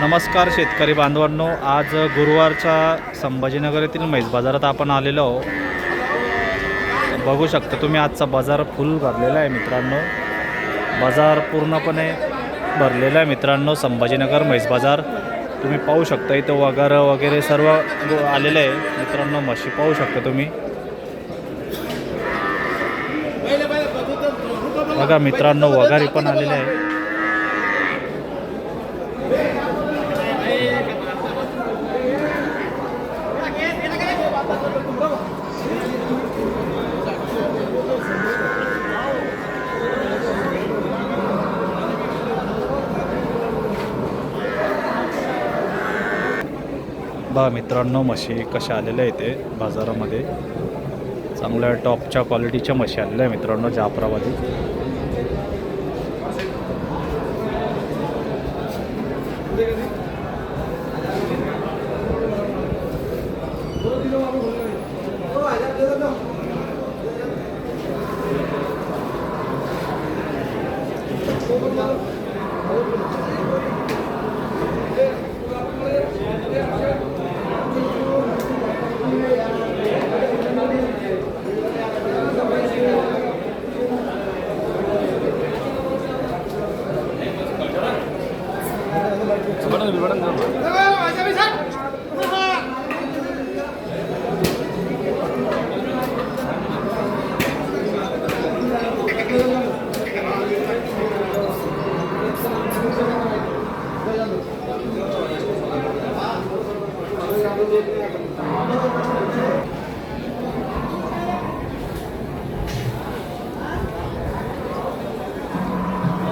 नमस्कार शेतकरी बांधवांनो, आज गुरुवारच्या संभाजीनगर येथील म्हैस बाजारात आपण आलेलो आहोत. बघू शकता तुम्ही आजचा बाजार फुल भरलेला आहे मित्रांनो. बाजार पूर्णपणे भरलेला आहे मित्रांनो. संभाजीनगर म्हैस बाजार तुम्ही पाहू शकता. इथं वगैरे वगैरे सर्व आलेले आहे मित्रांनो. म्हशी पाहू शकता तुम्ही. बघा मित्रांनो, वगारी पण आलेले आहे. बघा मित्रांनो, म्हशी कशा आलेल्या आहेत ते बाजारामध्ये. चांगल्या टॉपच्या क्वालिटीच्या म्हशी आलेल्या आहे मित्रांनो जाफराबादी.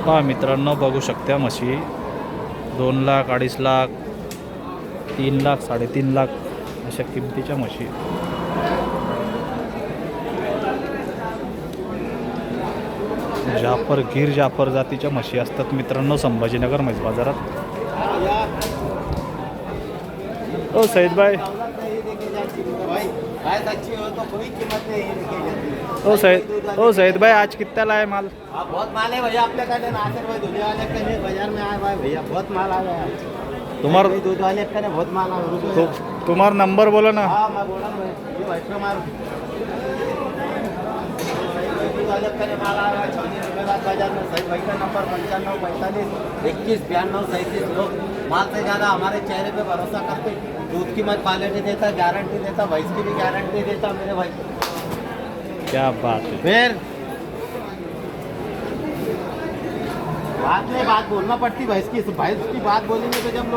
पहा मित्रांनो, बघू शकता म्हशी 2 लाख, 2.5 लाख, 3 लाख, 3.5 लाख अशा किमतीच्या म्हशी. जाफर, गिर जाफर जातीच्या म्हशी असतात मित्रांनो संभाजीनगर म्हैस बाजारात. ओ सईद भाई, ओ सईद भाई, आज कितना है माल? बहुत माल है भैया अपने का. नासिर भाई दूध वाले का बाजार में आया भाई भैया, बहुत माल आ गया. तुम्हारा दूध वाले का बहुत माल आ तो तुम्हारा नंबर बोलो ना. हाँ मैं बोला ये भाई का माल दूध वाले का माल आ रहा है 26 रुपये बाजार में. सही भाई का नंबर 95 45 21 92 37. लोग माल से ज़्यादा हमारे चेहरे पे भरोसा करते. दूध की मैं क्वालिटी देता, गारंटी देता, भैंस की भी गारंटी देता मेरे भाई. क्या बात है. फिर बात में बात बोलना पड़ती भैंस की बात बोलेंगे तो जब लोग